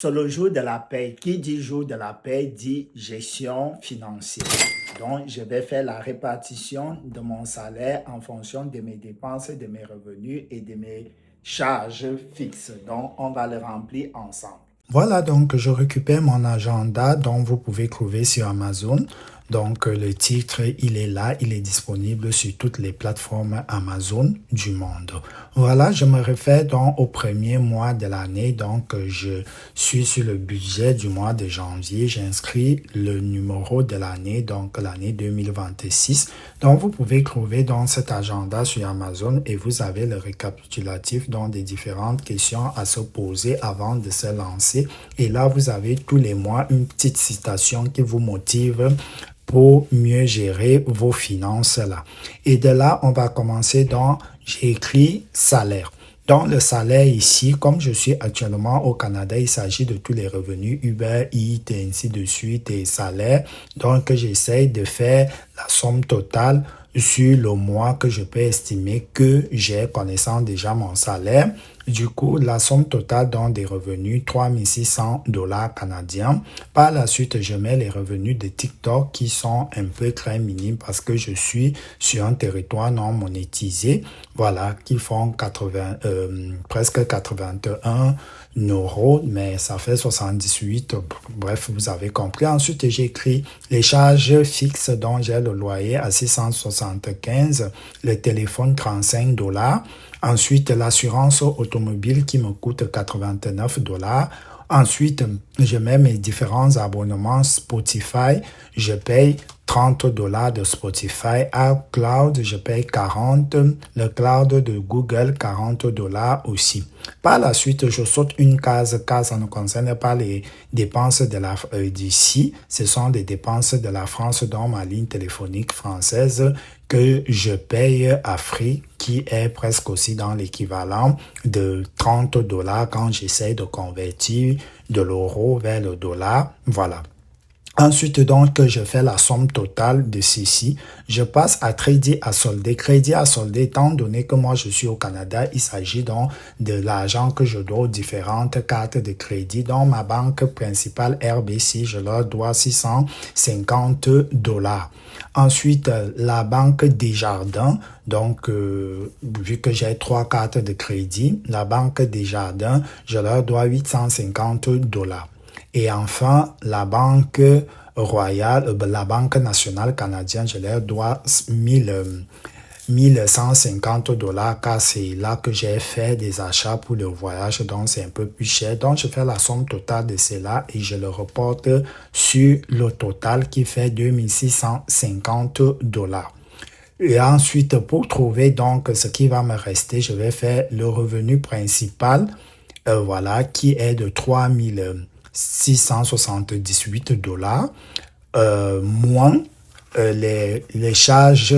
Sur le jour de la paie, qui dit jour de la paie dit gestion financière. Donc, je vais faire la répartition de mon salaire en fonction de mes dépenses, de mes revenus et de mes charges fixes. Donc, on va le remplir ensemble. Voilà, donc je récupère mon agenda dont vous pouvez trouver sur Amazon. Donc, le titre, il est là, il est disponible sur toutes les plateformes Amazon du monde. Voilà, je me réfère donc au premier mois de l'année. Donc, je suis sur le budget du mois de janvier. J'inscris le numéro de l'année, donc l'année 2026. Donc, vous pouvez trouver dans cet agenda sur Amazon et vous avez le récapitulatif donc des différentes questions à se poser avant de se lancer. Et là, vous avez tous les mois une petite citation qui vous motive pour mieux gérer vos finances là. Et de là, on va commencer dans, j'ai écrit salaire. Dans le salaire ici, comme je suis actuellement au Canada, il s'agit de tous les revenus Uber Eats et ainsi de suite et salaire. Donc, j'essaye de faire la somme totale sur le mois que je peux estimer que j'ai connaissant déjà mon salaire. Du coup, la somme totale dans des revenus, 3600 $ canadiens. Par la suite, je mets les revenus de TikTok qui sont un peu très minimes parce que je suis sur un territoire non monétisé. Voilà, qui font presque 81 €, mais ça fait 78. Bref, vous avez compris. Ensuite, j'écris les charges fixes dont j'ai le loyer à 675, le téléphone 35 $. Ensuite, l'assurance automobile qui me coûte 89 $. Ensuite, je mets mes différents abonnements Spotify. Je paye 30 $ de Spotify. iCloud, je paye 40. Le cloud de Google, 40 $ aussi. Par la suite, je saute une case car ça ne concerne pas les dépenses d'ici. Ce sont des dépenses de la France dans ma ligne téléphonique française que je paye à Free, qui est presque aussi dans l'équivalent de 30 $ quand j'essaie de convertir de l'euro vers le dollar. Voilà. Ensuite, donc, je fais la somme totale de ceci. Je passe à crédit à solder. Crédit à solder, étant donné que moi, je suis au Canada, il s'agit donc de l'argent que je dois aux différentes cartes de crédit. Dans ma banque principale RBC, je leur dois 650 $. Ensuite, la banque Desjardins, donc, vu que j'ai 3 cartes de crédit, la banque Desjardins, je leur dois 850 $. Et enfin, la Banque Royale, la Banque nationale canadienne, je leur dois 1150 $ car c'est là que j'ai fait des achats pour le voyage, donc c'est un peu plus cher. Donc, je fais la somme totale de cela et je le reporte sur le total qui fait 2650 $. Et ensuite, pour trouver donc ce qui va me rester, je vais faire le revenu principal, voilà, qui est de 3678 $, moins les charges,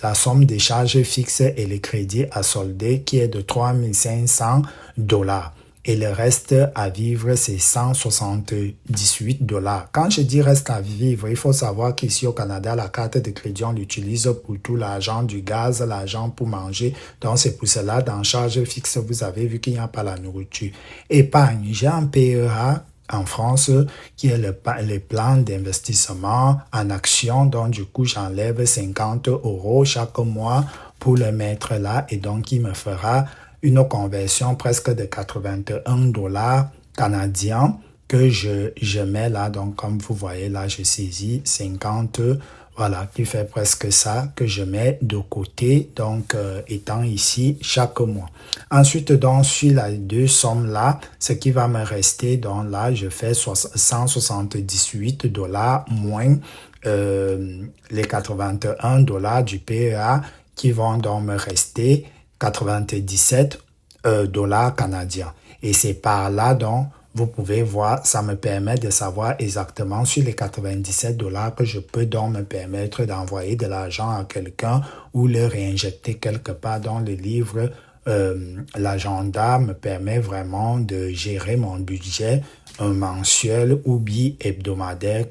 la somme des charges fixes et les crédits à solder qui est de 3500 $. Et le reste à vivre, c'est 178 $. Quand je dis reste à vivre, il faut savoir qu'ici au Canada, la carte de crédit, on l'utilise pour tout l'argent du gaz, l'argent pour manger. Donc, c'est pour cela, dans charge fixe, vous avez vu qu'il n'y a pas la nourriture. Épargne, j'ai un PEA en France, qui est le plan d'investissement en actions. Donc, du coup, j'enlève 50 € chaque mois pour le mettre là. Et donc, il me fera une conversion presque de 81 $ canadiens que je mets là. Donc, comme vous voyez là, je saisis 50, voilà, qui fait presque ça que je mets de côté, donc étant ici chaque mois. Ensuite, donc, sur les deux sommes là, ce qui va me rester, donc là, je fais 178 $ moins les 81 $ du PEA qui vont donc me rester 97 $ canadiens. Et c'est par là donc, vous pouvez voir, ça me permet de savoir exactement sur les 97 $ que je peux donc me permettre d'envoyer de l'argent à quelqu'un ou le réinjecter quelque part dans le livre. L'agenda me permet vraiment de gérer mon budget mensuel ou bi-hebdomadaire